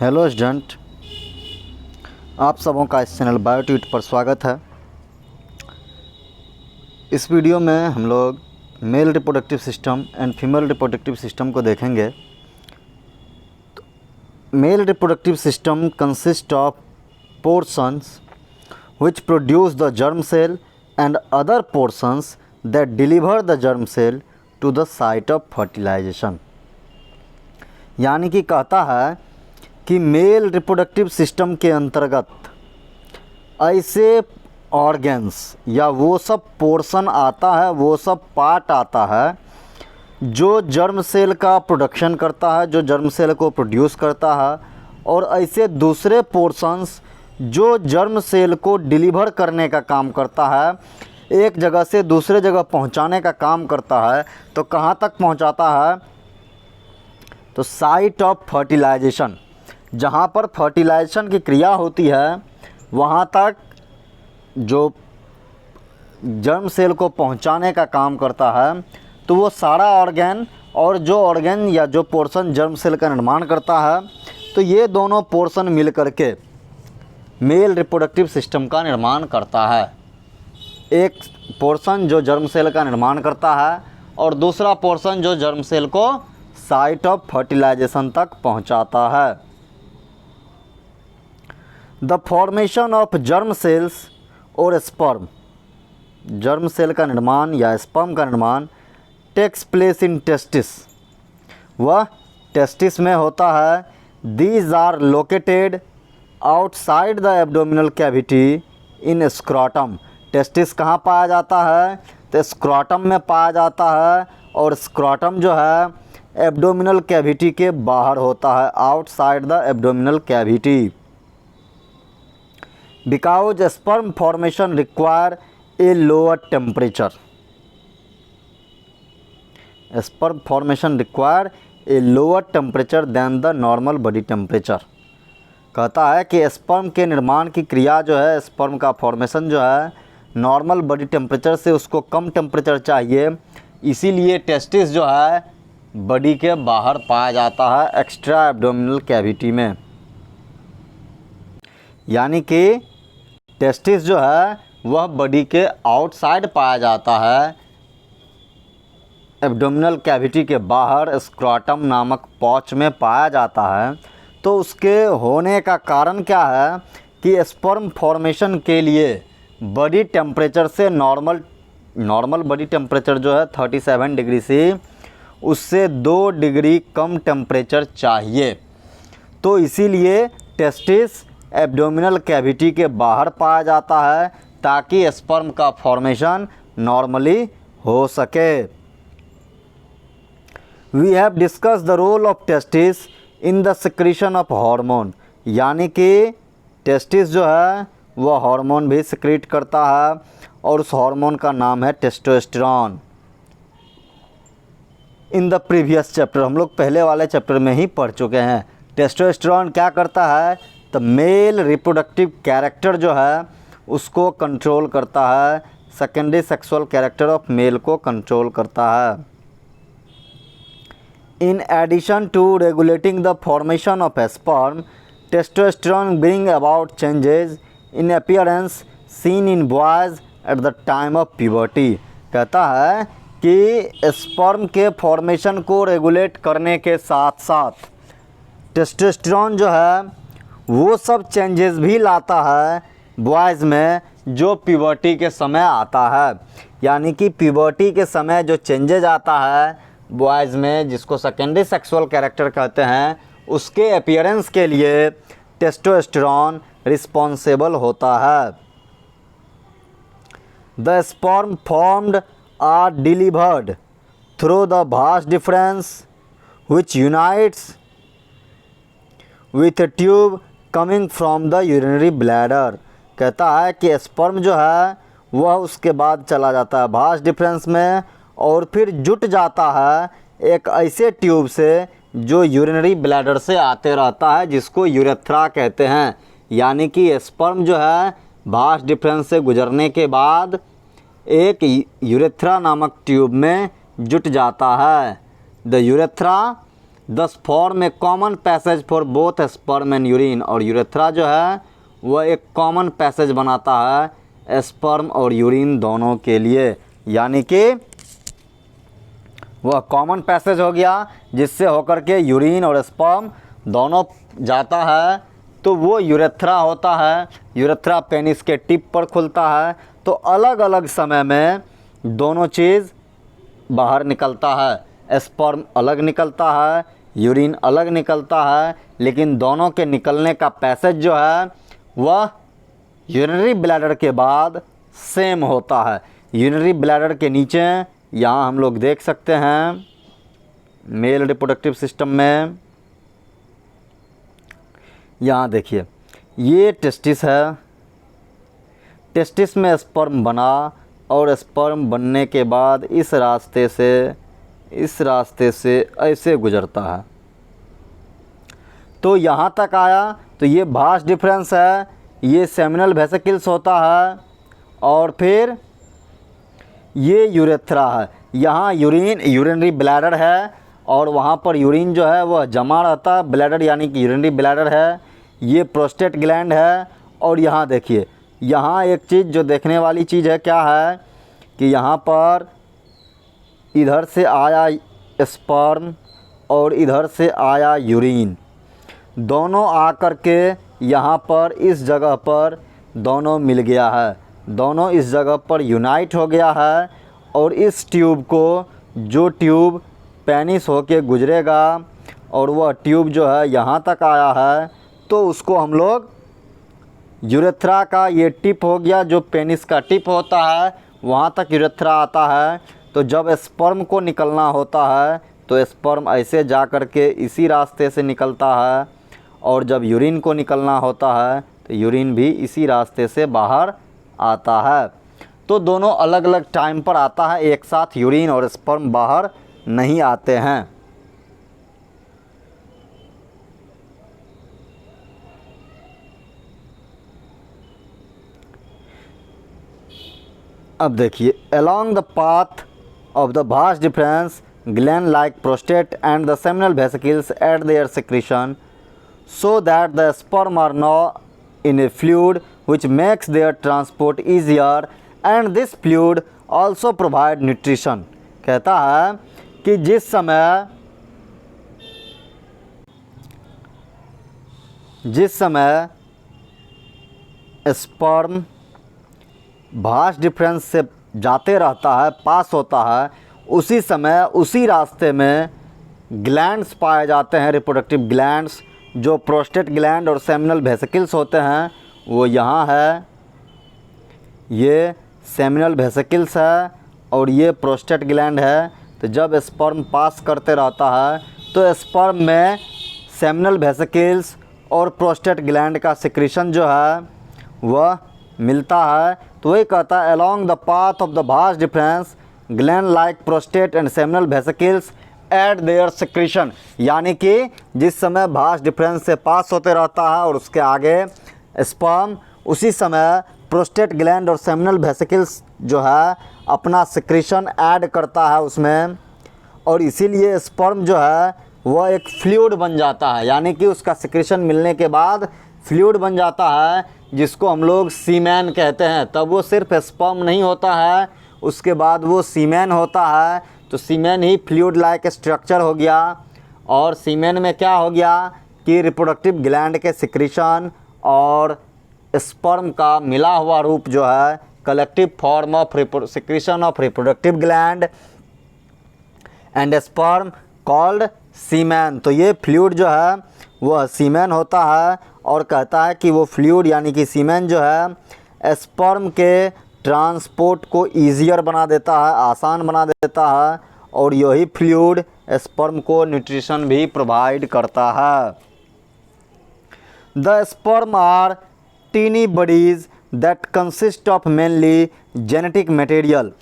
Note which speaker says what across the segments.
Speaker 1: Hello student, आप सबों का इस चैनल बायोट्यूट पर स्वागत है। इस वीडियो में हम लोग male reproductive system and female reproductive system को देखेंगे। Male reproductive system consist of portions which produce the germ cell and other portions that deliver the germ cell to the site of fertilization। यानी कि कहता है कि male reproductive system के अंतर्गत ऐसे ऑर्गन्स या वो सब पोर्शन आता है, वो सब पार्ट आता है जो जर्म सेल का प्रोडक्शन करता है, जो जर्म सेल को प्रोड्यूस करता है, और ऐसे दूसरे पोर्शंस जो जर्म सेल को डिलीवर करने का काम करता है, एक जगह से दूसरे जगह पहुंचाने का काम करता है। तो कहाँ तक पहुंचाता है? तो साइट ऑफ फर्टिलाइजेशन, जहाँ पर फर्टिलाइजेशन की क्रिया होती है वहाँ तक जो जर्म सेल को पहुंचाने का काम करता है। तो वो सारा ऑर्गन और जो ऑर्गन या जो पोर्शन जर्म सेल का निर्माण करता है, तो ये दोनों पोर्शन मिल करके मेल रिप्रोडक्टिव सिस्टम का निर्माण करता है। एक पोर्शन जो जर्म सेल का निर्माण करता है और दूसरा पोर्शन जो जर्म सेल को साइट ऑफ फर्टिलाइजेशन तक पहुंचाता है। The formation of germ cells और स्पर्म, जर्म सेल का निर्माण या स्पर्म का निर्माण टेक्स प्लेस इन टेस्टिस, वह टेस्टिस में होता है। These are located outside the abdominal cavity in scrotum. Testis कहाँ पाया जाता है? तो स्क्रोटम में पाया जाता है, और स्क्रोटम जो है एब्डोमिनल कैविटी के बाहर होता है, outside the abdominal cavity. Because sperm formation require a lower temperature, sperm formation require a lower temperature than the normal body temperature. कहता है कि स्पर्म के निर्माण की क्रिया जो है, स्पर्म का फॉर्मेशन जो है, नॉर्मल बॉडी टेम्परेचर से उसको कम टेम्परेचर चाहिए, इसीलिए टेस्टिस जो है बॉडी के बाहर पाया जाता है, एक्स्ट्रा एब्डोमिनल कैविटी में। यानी कि टेस्टिस जो है वह बॉडी के आउटसाइड पाया जाता है, एब्डोमिनल कैविटी के बाहर स्क्रोटम नामक पॉच में पाया जाता है। तो उसके होने का कारण क्या है कि स्पर्म फॉर्मेशन के लिए बॉडी टेम्परेचर से नॉर्मल बॉडी टेम्परेचर जो है 37 डिग्री से उससे 2 डिग्री कम टेम्परेचर चाहिए। तो इसीलिए टेस्टिस एब्डोमिनल कैविटी के बाहर पाया जाता है ताकि स्पर्म का फॉर्मेशन नॉर्मली हो सके। We have discuss the role of testis in the secretion of hormone. यानी कि टेस्टिस जो है वह हार्मोन भी सिक्रीट करता है, और उस हार्मोन का नाम है testosterone. In the previous chapter, हम लोग पहले वाले चैप्टर में ही पढ़ चुके हैं। टेस्टोस्टेरोन क्या करता है? तो मेल रिप्रोडक्टिव कैरेक्टर जो है उसको कंट्रोल करता है, secondary sexual character of male को कंट्रोल करता है। In addition to regulating the formation of sperm, testosterone bring about changes in appearance seen in boys at the time of puberty। कहता है कि स्पर्म के फॉर्मेशन को रेगुलेट करने के साथ साथ टेस्टोस्टेरोन जो है वो सब चेंजेस भी लाता है बॉयज़ में जो प्यूबर्टी के समय आता है। यानी कि प्यूबर्टी के समय जो चेंजेज आता है बॉयज़ में, जिसको सेकेंडरी सेक्सुअल कैरेक्टर कहते हैं, उसके अपीयरेंस के लिए टेस्टोस्टेरोन रिस्पॉन्सिबल होता है। The sperm formed are delivered through the vas deferens which unites with tube coming from the urinary bladder. कहता है कि स्पर्म जो है वह उसके बाद चला जाता है भास डिफरेंस में, और फिर जुट जाता है एक ऐसे ट्यूब से जो यूरिनरी ब्लैडर से आते रहता है, जिसको यूरेथ्रा कहते हैं। यानी कि स्पर्म जो है भास डिफरेंस से गुजरने के बाद एक यूरेथ्रा नामक ट्यूब में जुट जाता है। द यूरेथ्रा दस form A common passage for both sperm and urine. और यूरेथ्रा जो है वह एक कॉमन पैसेज बनाता है स्पर्म और यूरिन दोनों के लिए, यानी कि वह कॉमन पैसेज हो गया जिससे होकर के यूरिन और स्पर्म दोनों जाता है, तो वो यूरेथ्रा होता है। यूरेथ्रा पेनिस के टिप पर खुलता है, तो अलग अलग समय में दोनों चीज़ बाहर निकलता है। स्पर्म अलग निकलता है, यूरिन अलग निकलता है, लेकिन दोनों के निकलने का पैसेज जो है वह यूरिनरी ब्लैडर के बाद सेम होता है। यूरिनरी ब्लैडर के नीचे यहाँ हम लोग देख सकते हैं मेल रिप्रोडक्टिव सिस्टम में, यहाँ देखिए ये टेस्टिस है। टेस्टिस में स्पर्म बना और स्पर्म बनने के बाद इस रास्ते से ऐसे गुजरता है, तो यहाँ तक आया। तो ये भास्ट डिफरेंस है, ये सेमिनल वेसिकल्स होता है, और फिर ये यूरेथ्रा है। यहाँ यूरिनरी ब्लैडर है, और वहाँ पर यूरिन जो है वह जमा रहता है। ब्लैडर यानी कि यूरिनरी ब्लैडर है। ये प्रोस्टेट ग्लैंड है। और यहाँ देखिए, यहाँ एक चीज़ जो देखने वाली चीज़ है क्या है कि यहाँ पर इधर से आया स्पर्म और इधर से आया यूरिन, दोनों आकर के यहाँ पर इस जगह पर दोनों मिल गया है, दोनों इस जगह पर यूनाइट हो गया है। और इस ट्यूब को, जो ट्यूब पेनिस होके गुजरेगा और वह ट्यूब जो है यहाँ तक आया है, तो उसको हम लोग यूरेथ्रा का ये टिप हो गया, जो पेनिस का टिप होता है वहाँ तक यूरेथ्रा आता है। तो जब स्पर्म को निकलना होता है तो स्पर्म ऐसे जा कर के इसी रास्ते से निकलता है, और जब यूरिन को निकलना होता है तो यूरिन भी इसी रास्ते से बाहर आता है। तो दोनों अलग अलग टाइम पर आता है, एक साथ यूरिन और स्पर्म बाहर नहीं आते हैं। अब देखिए, along the path of the vas deferens, gland like prostate and the seminal vesicles add their secretion so that the sperm are now in a fluid which makes their transport easier, and this fluid also provide nutrition। कहता है कि जिस समय sperm भास difference से जाते रहता है, पास होता है, उसी समय उसी रास्ते में ग्लैंड्स पाए जाते हैं, रिप्रोडक्टिव ग्लैंड्स, जो प्रोस्टेट ग्लैंड और सेमिनल वेसिकल्स होते हैं वो यहाँ है। ये सेमिनल वेसिकल्स है और ये प्रोस्टेट ग्लैंड है। तो जब स्पर्म पास करते रहता है तो स्पर्म में सेमिनल वेसिकल्स और प्रोस्टेट ग्लैंड का सिक्रीशन जो है वह मिलता है। तो वही कहता है along the path of the vas deferens, gland like prostate and seminal vesicles add their secretion। यानी कि जिस समय भास डिफरेंस से पास होते रहता है और उसके आगे स्पर्म, उसी समय प्रोस्टेट ग्लैंड और सेमिनल वेसिकल्स जो है अपना सिक्रीशन ऐड करता है उसमें, और इसीलिए स्पर्म जो है वह एक फ्लूइड बन जाता है। यानी कि उसका सिक्रीशन मिलने के बाद फ्लूइड बन जाता है, जिसको हम लोग सीमेन कहते हैं। तब वो सिर्फ स्पर्म नहीं होता है, उसके बाद वो सीमेन होता है। तो सीमेन ही फ्लूइड लाइक स्ट्रक्चर हो गया, और सीमेन में क्या हो गया कि रिप्रोडक्टिव ग्लैंड के सिक्रीशन और स्पर्म का मिला हुआ रूप जो है collective form of secretion of reproductive gland and sperm called semen. तो ये फ्लूइड जो है वह सीमेन होता है, और कहता है कि वो फ्लूइड यानी कि सीमेन जो है स्पर्म के ट्रांसपोर्ट को ईजियर बना देता है, आसान बना देता है, और यही फ्लूइड स्पर्म को न्यूट्रिशन भी प्रोवाइड करता है। The sperm are tiny bodies that consist of mainly genetic material.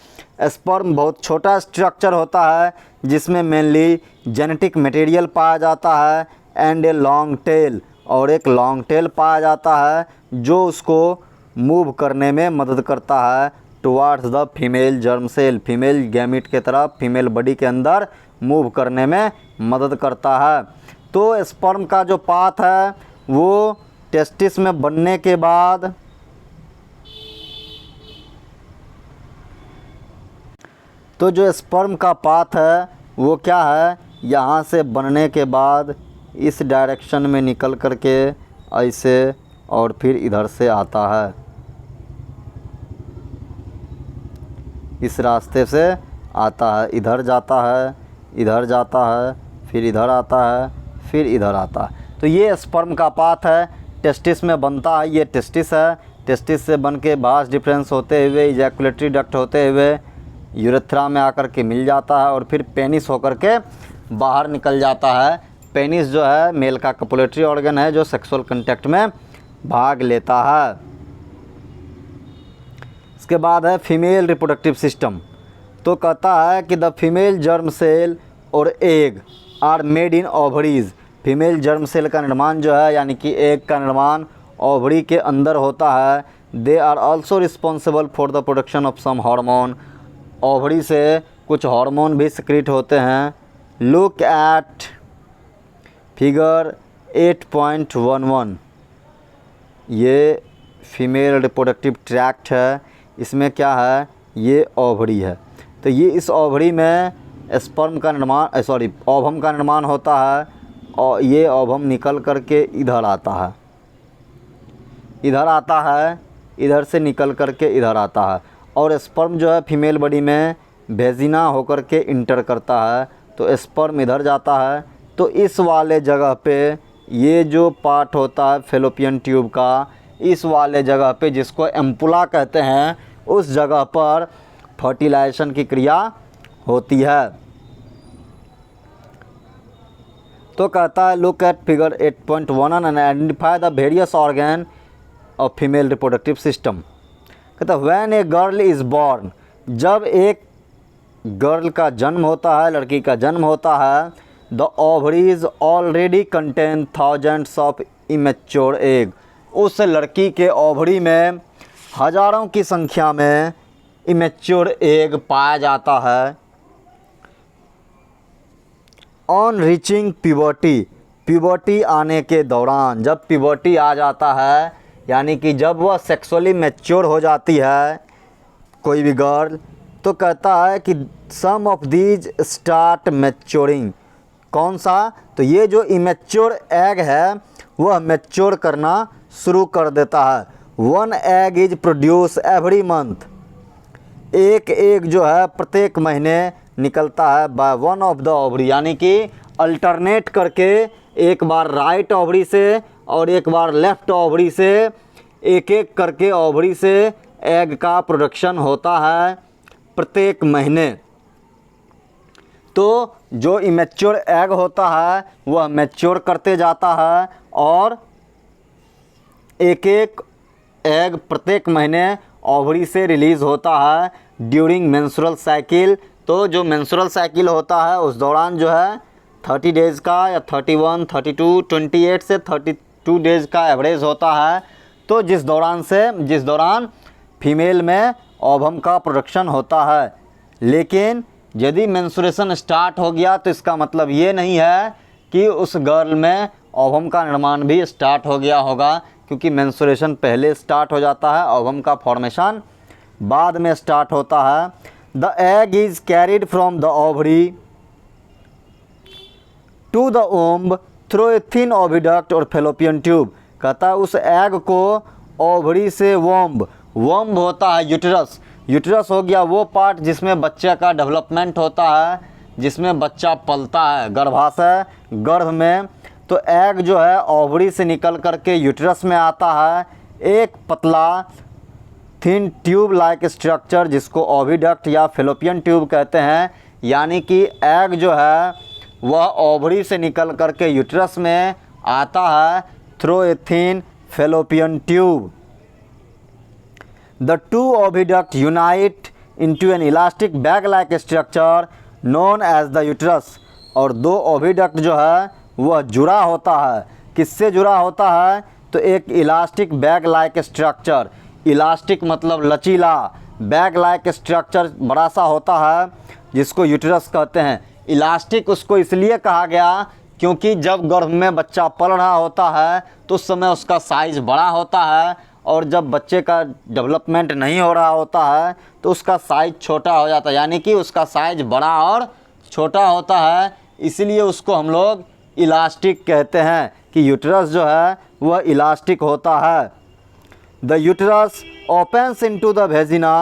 Speaker 1: Sperm बहुत छोटा स्ट्रक्चर होता है जिसमें मेनली जेनेटिक मटेरियल पाया जाता है, एंड ए लॉन्ग टेल, और एक लॉन्ग टेल पाया जाता है जो उसको मूव करने में मदद करता है towards the female germ cell, female gamete के तरफ, फीमेल बॉडी के अंदर मूव करने में मदद करता है। तो स्पर्म का जो पाथ है वो टेस्टिस में बनने के बाद तो जो स्पर्म का पाथ है वो क्या है, यहाँ से बनने के बाद इस डायरेक्शन में निकल करके ऐसे और फिर इधर से आता है, इस रास्ते से आता है, इधर जाता है, इधर जाता है, फिर इधर आता है, फिर इधर आता है। तो ये स्पर्म का पाथ है, टेस्टिस में बनता है। ये टेस्टिस है, टेस्टिस से बन के वास डिफरेंस होते हुए इजैकुलेटरी डक्ट होते हुए यूरेथ्रा में आकर के मिल जाता है और फिर पेनिस होकर के बाहर निकल जाता है। पेनिस जो है मेल का कपुलेटरी ऑर्गन है जो सेक्सुअल कंटैक्ट में भाग लेता है। इसके बाद है फीमेल रिप्रोडक्टिव सिस्टम। तो कहता है कि द फीमेल जर्म सेल और egg are made in ovaries. Female germ cell का निर्माण जो है यानी कि एग का निर्माण ओवरी के अंदर होता है। They are also responsible for the production of some hormone. Ovary से कुछ हार्मोन भी सिक्रीट होते हैं। Look at figure 8.11। ये फीमेल रिप्रोडक्टिव ट्रैक्ट है, इसमें क्या है, ये ओवरी है। तो ये इस ओवरी में स्पर्म का निर्माण ओवम का निर्माण होता है और ये ओवम निकल करके इधर आता है, इधर आता है, इधर से निकल करके इधर आता है और स्पर्म जो है फीमेल बॉडी में वेजिना होकर के इंटर करता है। तो स्पर्म इधर जाता है। तो इस वाले जगह पे ये जो पार्ट होता है फेलोपियन ट्यूब का, इस वाले जगह पे जिसको एम्पुला कहते हैं, उस जगह पर फर्टिलाइजेशन की क्रिया होती है। तो कहता है look at figure 8.1 and identify the various organ of female reproductive system. कहता है when a girl is born, जब एक गर्ल का जन्म होता है, लड़की का जन्म होता है, the ovaries already contain thousands of immature egg. उस लड़की के ओवरी में हज़ारों की संख्या में इमेच्योर एग पाया जाता है। ऑन रीचिंग प्यूबर्टी, प्यूबर्टी आने के दौरान, जब प्यूबर्टी आ जाता है यानी कि जब वह सेक्सुअली मैच्योर हो जाती है कोई भी गर्ल, तो कहता है कि सम ऑफ दीज स्टार्ट मैच्योरिंग। कौन सा, तो ये जो इमेच्योर एग है वह मैच्योर करना शुरू कर देता है। One egg is produce every month. एक एग जो है प्रत्येक महीने निकलता है by one of the ovary, यानी कि अल्टरनेट करके एक बार राइट ओवरी से और एक बार लेफ्ट ओवरी से, एक एक करके ओवरी से एग का प्रोडक्शन होता है प्रत्येक महीने। तो जो इमेच्योर एग होता है वह मैच्योर करते जाता है और एक एक एग प्रत्येक महीने ओवरी से रिलीज़ होता है ड्यूरिंग मेंस्ट्रुअल साइकिल। तो जो मेंस्ट्रुअल साइकिल होता है उस दौरान जो है 30 डेज़ का या 31, 32, 28 से 32 डेज़ का एवरेज होता है। तो जिस दौरान फीमेल में ओवम का प्रोडक्शन होता है। लेकिन यदि मेंस्ट्रुएशन स्टार्ट हो गया तो इसका मतलब ये नहीं है कि उस गर्ल में ओवम का निर्माण भी स्टार्ट हो गया होगा, क्योंकि मेंस्ट्रुएशन पहले स्टार्ट हो जाता है, ओवम का फॉर्मेशन बाद में स्टार्ट होता है। The egg is carried from the ovary to the womb through a thin oviduct और फेलोपियन ट्यूब। कहता है उस एग को ओवरी से वोम्ब होता है यूटेरस। यूटेरस हो गया वो पार्ट जिसमें बच्चे का डेवलपमेंट होता है, जिसमें बच्चा पलता है गर्भाशय गर्भ में। तो एग जो है ओवरी से निकल करके यूटेरस में आता है, एक पतला थिन ट्यूब लाइक स्ट्रक्चर जिसको ओविडक्ट या फेलोपियन ट्यूब कहते हैं। यानी कि एग जो है वह ओवरी से निकल करके यूटेरस में आता है through a thin fallopian tube. The two oviduct unite into an elastic bag-like structure known as the uterus। और दो ओविडक्ट जो है वह जुड़ा होता है। किससे जुड़ा होता है, तो एक elastic bag like structure, elastic मतलब लचीला, बैग लाइक स्ट्रक्चर बड़ा सा होता है जिसको यूटेरस कहते हैं। इलास्टिक उसको इसलिए कहा गया क्योंकि जब गर्भ में बच्चा पल रहा होता है तो उस समय उसका साइज़ बड़ा होता है, और जब बच्चे का डेवलपमेंट नहीं हो रहा होता है तो उसका साइज़ छोटा हो जाता है, यानी कि उसका साइज़ बड़ा और छोटा होता है। इसीलिए उसको हम लोग इलास्टिक कहते हैं कि यूट्रस जो है वह इलास्टिक होता है। The uterus opens into the vagina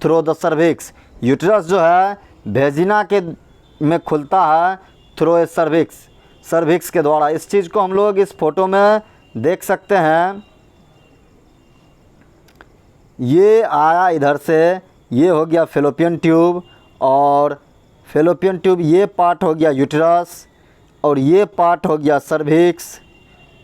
Speaker 1: through the cervix. Uterus जो है वेजिना के में खुलता है थ्रू ए सर्विक्स के द्वारा। इस चीज़ को हम लोग इस फोटो में देख सकते हैं। ये आया इधर से, ये हो गया फेलोपियन ट्यूब, और फेलोपियन ट्यूब ये पार्ट हो गया यूट्रस, और ये पार्ट हो गया सर्विक्स,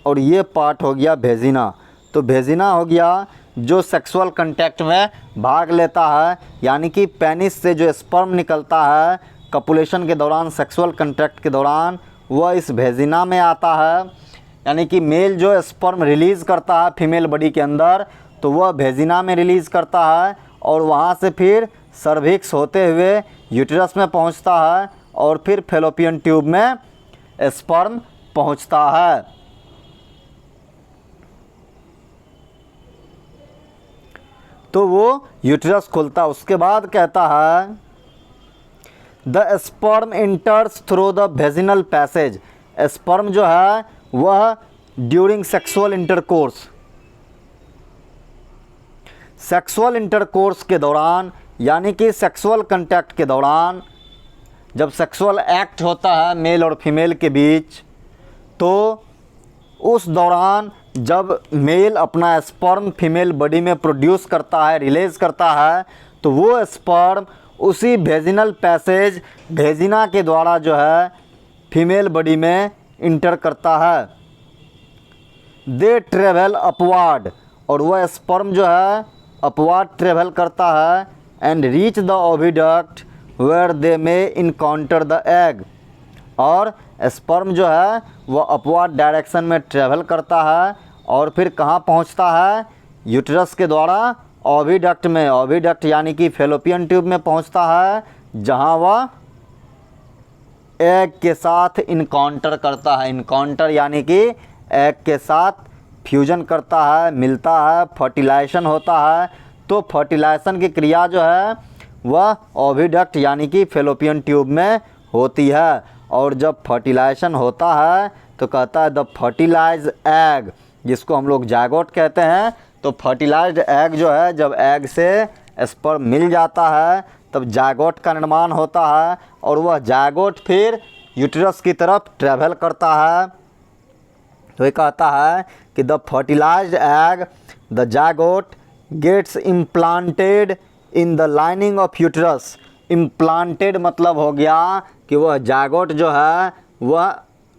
Speaker 1: और ये पार्ट हो गया वेजिना। तो वेजिना हो गया जो सेक्सुअल कांटेक्ट में भाग लेता है, यानी कि पेनिस से जो स्पर्म निकलता है कपुलेशन के दौरान, सेक्सुअल कांटेक्ट के दौरान, वह इस वेजिना में आता है। यानी कि मेल जो स्पर्म रिलीज़ करता है फीमेल बॉडी के अंदर, तो वह वेजिना में रिलीज़ करता है, और वहाँ से फिर सर्विक्स होते हुए यूट्रस में पहुँचता है, और फिर फेलोपियन ट्यूब में स्पर्म पहुँचता है। तो वो यूट्रस खुलता। उसके बाद कहता है the sperm इंटर्स through the vaginal passage. Sperm जो है वह ड्यूरिंग सेक्सुअल इंटरकोर्स के दौरान, यानी कि सेक्सुअल कांटेक्ट के दौरान, जब सेक्सुअल एक्ट होता है मेल और फीमेल के बीच, तो उस दौरान जब मेल अपना स्पर्म फीमेल बॉडी में प्रोड्यूस करता है, रिलीज करता है, तो वो स्पर्म उसी वेजिनल पैसेज वेजिना के द्वारा जो है फीमेल बॉडी में इंटर करता है। दे ट्रेवल अपवार्ड, और वह स्पर्म जो है अपवार्ड ट्रेवल करता है, and reach the oviduct where they may encounter the egg. और स्पर्म जो है वह अपवार्ड डायरेक्शन में ट्रेवल करता है, और फिर कहाँ पहुँचता है? यूट्रस के द्वारा ओविडक्ट में। ओविडक्ट यानी कि फेलोपियन ट्यूब में पहुँचता है, जहाँ वह एग के साथ इनकाउंटर करता है। इनकाउंटर यानी कि एग के साथ फ्यूजन करता है, मिलता है, फर्टिलाइजेशन होता है। तो फर्टिलाइजेशन की क्रिया जो है वह ओविडक्ट यानी कि फेलोपियन ट्यूब में होती है। और जब फर्टिलाइजेशन होता है तो कहता है द फर्टिलाइज एग, जिसको हम लोग जायगोट कहते हैं। तो फर्टिलाइज्ड एग जो है, जब एग से स्पर्म मिल जाता है तब जायगोट का निर्माण होता है, और वह जायगोट फिर यूट्रस की तरफ ट्रैवल करता है। तो ये कहता है कि the fertilised egg, the zygote gets implanted in the lining of uterus. Implanted मतलब हो गया कि वह जायगोट जो है वह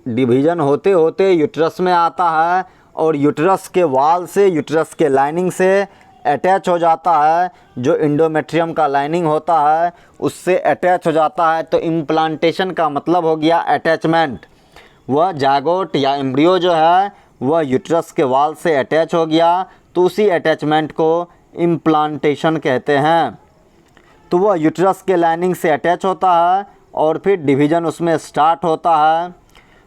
Speaker 1: डिवीज़न होते होते यूट्रस में आता है, और यूट्रस के वाल से, यूट्रस के लाइनिंग से अटैच हो जाता है। जो इंडोमेट्रियम का लाइनिंग होता है उससे अटैच हो जाता है। तो इम्प्लांटेशन का मतलब हो गया अटैचमेंट। वह जायगोट या एम्ब्रियो जो है वह यूट्रस के वाल से अटैच हो गया, तो उसी अटैचमेंट को इम्प्लांटेशन कहते हैं। तो वह यूट्रस के लाइनिंग से अटैच होता है, और फिर डिवीज़न उसमें स्टार्ट होता है।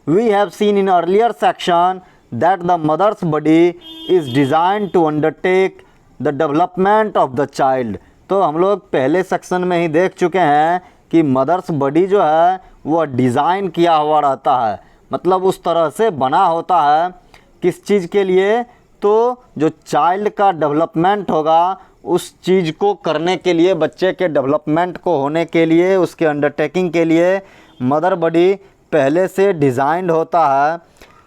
Speaker 1: We have seen in earlier section that the mother's body is designed to undertake the development of the child। तो हम लोग पहले सेक्शन में ही देख चुके हैं कि मदर्स बॉडी जो है वह डिज़ाइन किया हुआ रहता है, मतलब उस तरह से बना होता है। किस चीज़ के लिए? तो जो चाइल्ड का डेवलपमेंट होगा उस चीज़ को करने के लिए, बच्चे के डेवलपमेंट को होने के लिए, उसके अंडरटेकिंग के लिए मदर बॉडी पहले से डिज़ाइंड होता है।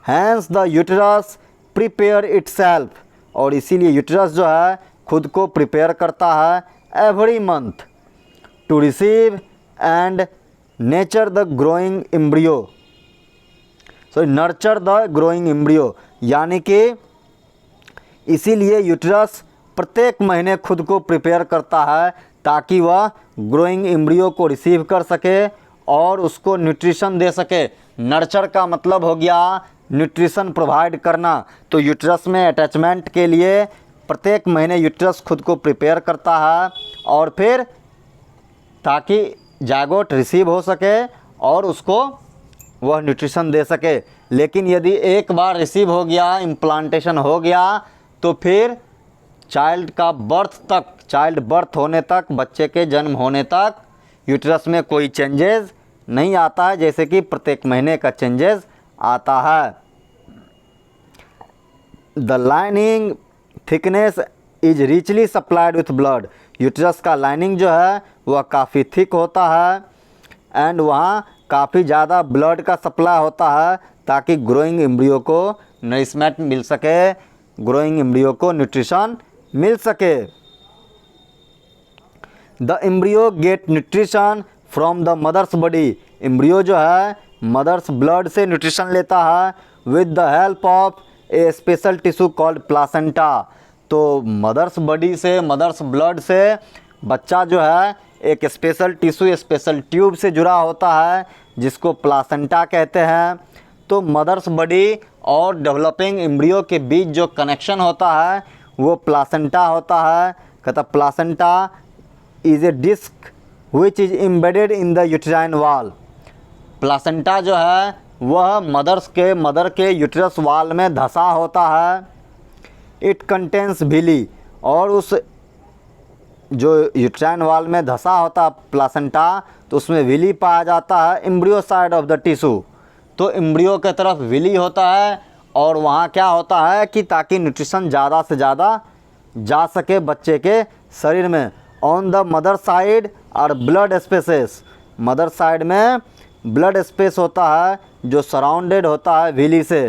Speaker 1: Hence the uterus prepare itself, और इसीलिए यूट्रस जो है खुद को प्रिपेयर करता है every month to receive and nurture the growing embryo, nurture the growing embryo. यानी कि इसीलिए यूट्रस प्रत्येक महीने खुद को प्रिपेयर करता है ताकि वह ग्रोइंग एम्ब्रियो को रिसीव कर सके और उसको न्यूट्रिशन दे सके। नर्चर का मतलब हो गया न्यूट्रिशन प्रोवाइड करना। तो यूट्रस में अटैचमेंट के लिए प्रत्येक महीने यूट्रस खुद को प्रिपेयर करता है, और फिर ताकि जायगोट रिसीव हो सके और उसको वह न्यूट्रिशन दे सके। लेकिन यदि एक बार रिसीव हो गया, इम्प्लांटेशन हो गया, तो फिर चाइल्ड बर्थ होने तक, बच्चे के जन्म होने तक यूट्रस में कोई चेंजेस नहीं आता है, जैसे कि प्रत्येक महीने का चेंजेस आता है। The lining thickness is richly supplied with blood. Uterus का लाइनिंग जो है वह काफ़ी थिक होता है एंड वहाँ काफ़ी ज़्यादा ब्लड का सप्लाई होता है, ताकि ग्रोइंग एम्ब्रियो को नरिशमेंट मिल सके, ग्रोइंग एम्ब्रियो को न्यूट्रिशन मिल सके। The embryo get nutrition from the mother's body. Embryo जो है मदर्स ब्लड से न्यूट्रिशन लेता है with the help of a special tissue called placenta. तो मदर्स बॉडी से, मदर्स ब्लड से बच्चा जो है एक स्पेशल टिश्यू, स्पेशल ट्यूब से जुड़ा होता है, जिसको प्लासेंटा कहते हैं। तो मदर्स बॉडी और डेवलपिंग एम्ब्रियो के बीच जो कनेक्शन होता है वो प्लासेंटा होता है। कहता placenta is a disc which is embedded in the uterine wall. Placenta जो है वह मदर के यूट्रस वॉल में धंसा होता है। इट कंटेंस विली, और उस जो यूट्राइन वॉल में धंसा होता है प्लासेंटा, तो उसमें विली पाया जाता है embryo side of the tissue. तो एम्ब्रियो के तरफ विली होता है, और वहाँ क्या होता है कि ताकि न्यूट्रिशन ज़्यादा से ज़्यादा जा सके बच्चे के शरीर में। ऑन द मदर साइड और ब्लड स्पेसेस, मदर साइड में ब्लड स्पेस होता है जो सराउंडेड होता है विली से,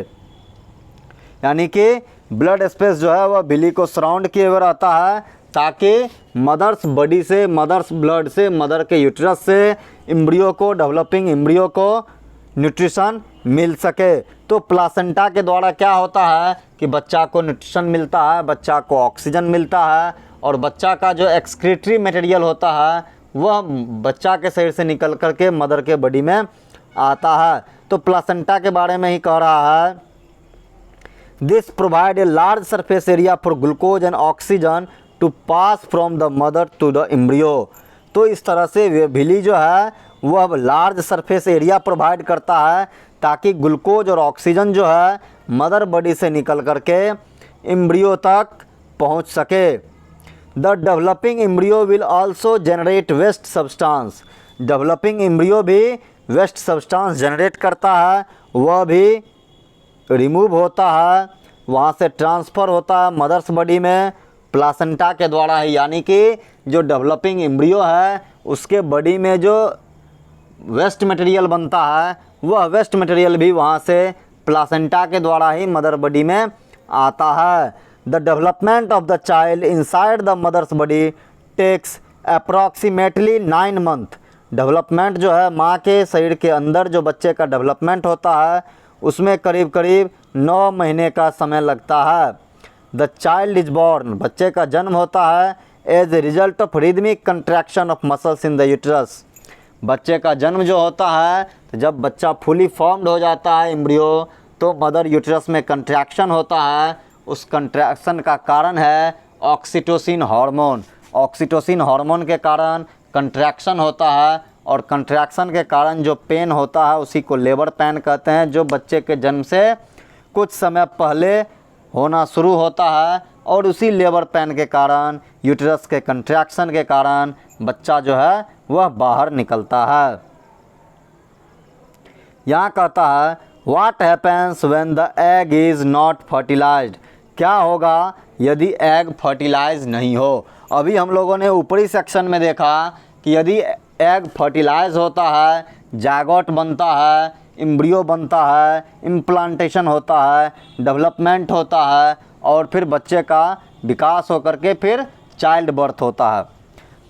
Speaker 1: यानी कि ब्लड स्पेस जो है वह विली को सराउंड किए हुए रहता है, ताकि मदर्स बॉडी से, मदर्स ब्लड से, मदर के यूट्रस से एम्ब्रियो को, डेवलपिंग एम्ब्रियो को न्यूट्रिशन मिल सके। तो प्लासेंटा के द्वारा क्या होता है कि बच्चा को न्यूट्रिशन मिलता है, बच्चा को ऑक्सीजन मिलता है, और बच्चा का जो एक्सक्रीटरी मटेरियल होता है वह बच्चा के शरीर से निकल कर के मदर के बॉडी में आता है। तो प्लासेंटा के बारे में ही कह रहा है, this provide a large surface area for glucose and oxygen to pass from the mother to the embryo. तो इस तरह से वे विली जो है वह लार्ज सरफेस एरिया प्रोवाइड करता है, ताकि ग्लूकोज और ऑक्सीजन जो है मदर बॉडी से निकल करके एम्ब्रियो तक पहुंच सके। The developing embryo will also generate waste substance. Developing embryo भी वेस्ट सब्सटेंस जनरेट करता है, वह भी रिमूव होता है, वहाँ से ट्रांसफ़र होता है मदर्स बॉडी में प्लासेंटा के द्वारा ही। यानी कि जो डेवलपिंग एम्ब्रियो है उसके बॉडी में जो वेस्ट मटेरियल बनता है, वह वेस्ट मटेरियल भी वहाँ से प्लासेंटा के द्वारा ही मदर बॉडी में आता है। The development of the child inside the mother's body takes approximately 9 month. Development जो है माँ के शरीर के अंदर जो बच्चे का डेवलपमेंट होता है उसमें करीब करीब 9 महीने का समय लगता है। द चाइल्ड इज बॉर्न, बच्चे का जन्म होता है as a result of rhythmic contraction of muscles in the uterus. बच्चे का जन्म जो होता है, तो जब बच्चा फुली फॉर्म्ड हो जाता है एम्ब्रियो, तो मदर यूट्रस में कंट्रैक्शन होता है। उस कंट्रैक्शन का कारण है ऑक्सीटोसिन हार्मोन। ऑक्सीटोसिन हार्मोन के कारण कंट्रैक्शन होता है, और कंट्रैक्शन के कारण जो पेन होता है उसी को लेबर पेन कहते हैं, जो बच्चे के जन्म से कुछ समय पहले होना शुरू होता है। और उसी लेबर पेन के कारण, यूट्रस के कंट्रैक्शन के कारण बच्चा जो है वह बाहर निकलता है। यहाँ कहता है what happens when the egg is not fertilised. क्या होगा यदि एग फर्टिलाइज नहीं हो। अभी हम लोगों ने ऊपरी सेक्शन में देखा कि यदि एग फर्टिलाइज होता है, जायगोट बनता है, एम्ब्रियो बनता है, इम्प्लांटेशन होता है, डेवलपमेंट होता है, और फिर बच्चे का विकास होकर के फिर चाइल्ड बर्थ होता है।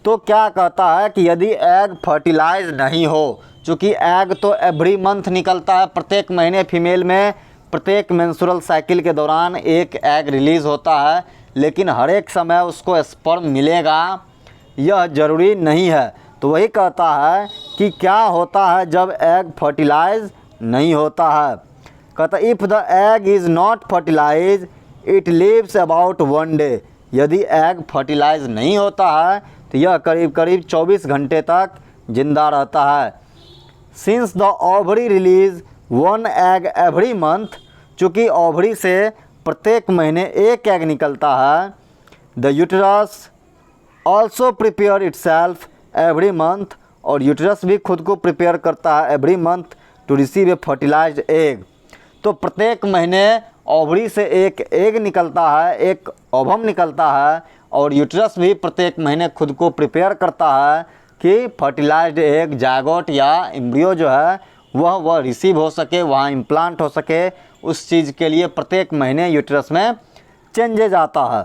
Speaker 1: तो क्या कहता है कि यदि एग फर्टिलाइज नहीं हो, चूँकि एग तो एवरी मंथ निकलता है, प्रत्येक महीने फीमेल में प्रत्येक मेंस्ट्रुअल साइकिल के दौरान एक एग रिलीज़ होता है, लेकिन हर एक समय उसको स्पर्म मिलेगा यह ज़रूरी नहीं है। तो वही कहता है कि क्या होता है जब एग फर्टिलाइज नहीं होता है। कहता if the egg is not fertilise it lives about 1 day. यदि एग फर्टिलाइज नहीं होता है तो यह करीब करीब 24 घंटे तक जिंदा रहता है। Since the ovary release 1 egg every month, चूँकि ओवरी से प्रत्येक महीने एक एग निकलता है, the uterus also prepare itself every month, और यूटरस भी खुद को प्रिपेयर करता है every month to receive a fertilised egg. तो प्रत्येक महीने ओवरी से एक एग निकलता है, एक ओवम निकलता है, और यूटरस भी प्रत्येक महीने खुद को प्रिपेयर करता है कि फर्टिलाइज्ड एग, जायगोट या एम्ब्रियो जो है वह रिसीव हो सके, वहाँ इम्प्लांट हो सके। उस चीज़ के लिए प्रत्येक महीने यूटरस में चेंजेज आता है।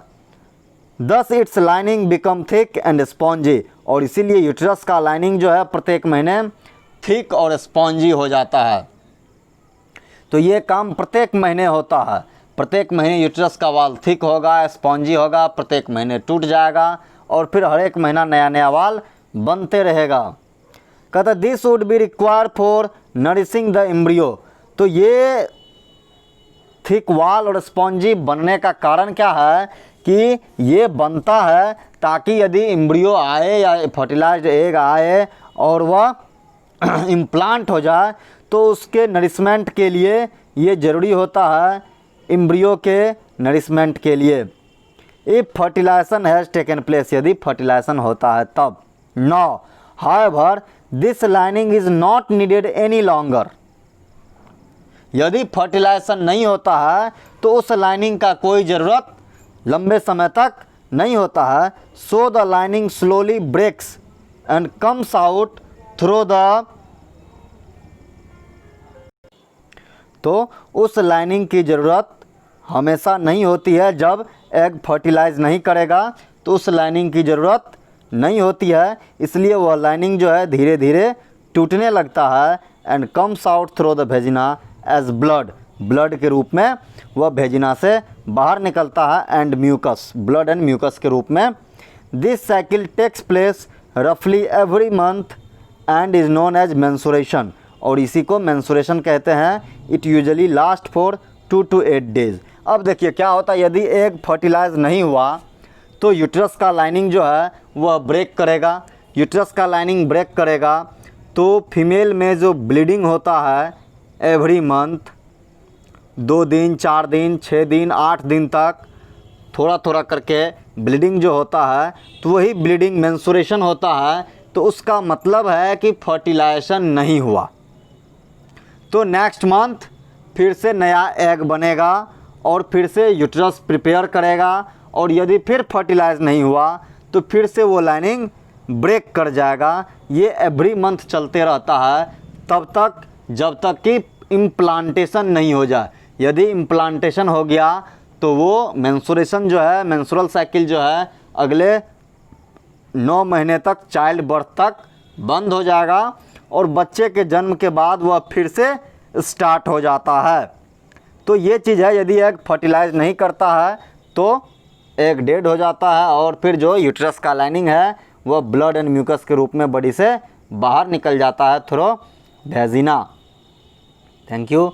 Speaker 1: दस it's lining become thick and spongy, और इसीलिए यूटरस का लाइनिंग जो है प्रत्येक महीने थिक और स्पॉन्जी हो जाता है। तो ये काम प्रत्येक महीने होता है। प्रत्येक महीने यूटरस का वाल थिक होगा, स्पॉन्जी होगा, प्रत्येक महीने टूट जाएगा और फिर हर एक महीना नया नया वाल बनते रहेगा। कहता this would be required for nourishing the embryo. तो ये थिक वाल और स्पॉन्जी बनने का कारण क्या है कि ये बनता है ताकि यदि एम्ब्रियो आए या फर्टिलाइज्ड एग आए और वह इम्प्लांट हो जाए तो उसके नरिशमेंट के लिए ये ज़रूरी होता है, एम्ब्रियो के नरिशमेंट के लिए। If fertilisation has taken place, यदि फर्टिलाइजेशन होता है तब। Now however this lining is not needed any longer. यदि फर्टिलाइजेशन नहीं होता है तो उस लाइनिंग का कोई ज़रूरत लंबे समय तक नहीं होता है। So the lining slowly breaks and comes out through the, तो उस लाइनिंग की ज़रूरत हमेशा नहीं होती है। जब एग फर्टिलाइज नहीं करेगा तो उस लाइनिंग की ज़रूरत नहीं होती है, इसलिए वह लाइनिंग जो है धीरे धीरे टूटने लगता है। And comes out through the vagina as blood, blood के रूप में वह वेजिना से बाहर निकलता है। And mucus, blood and mucus के रूप में। दिस साइकिल टेक्स प्लेस रफली every month and is known as menstruation, और इसी को मेंसुरेशन कहते हैं। It usually last for 2 to 8 days। अब देखिए क्या होता है, यदि एग फर्टिलाइज नहीं हुआ तो यूट्रस का लाइनिंग जो है वह ब्रेक करेगा। यूट्रस का लाइनिंग ब्रेक करेगा तो फीमेल में जो ब्लीडिंग होता है एवरी मंथ 2 दिन, 4 दिन, 6 दिन, 8 दिन तक थोड़ा थोड़ा करके ब्लीडिंग जो होता है, तो वही ब्लीडिंग मेंसुरेशन होता है। तो उसका मतलब है कि फर्टिलाइजेशन नहीं हुआ। तो नेक्स्ट मंथ फिर से नया एग बनेगा और फिर से यूट्रस प्रिपेयर करेगा, और यदि फिर फर्टिलाइज नहीं हुआ तो फिर से वो लाइनिंग ब्रेक कर जाएगा। ये एवरी मंथ चलते रहता है तब तक जब तक कि इम्प्लांटेशन नहीं हो जाए। यदि इम्प्लांटेशन हो गया तो वो मेंसुरेशन जो है, मेंस्ट्रुअल साइकिल जो है अगले 9 महीने तक, चाइल्ड बर्थ तक बंद हो जाएगा और बच्चे के जन्म के बाद वह फिर से स्टार्ट हो जाता है। तो ये चीज़ है, यदि एग फर्टिलाइज नहीं करता है तो एग डेड हो जाता है और फिर जो यूट्रस का लाइनिंग है वह ब्लड एंड म्यूकस के रूप में बॉडी से बाहर निकल जाता है थ्रू वेजिना। Thank you.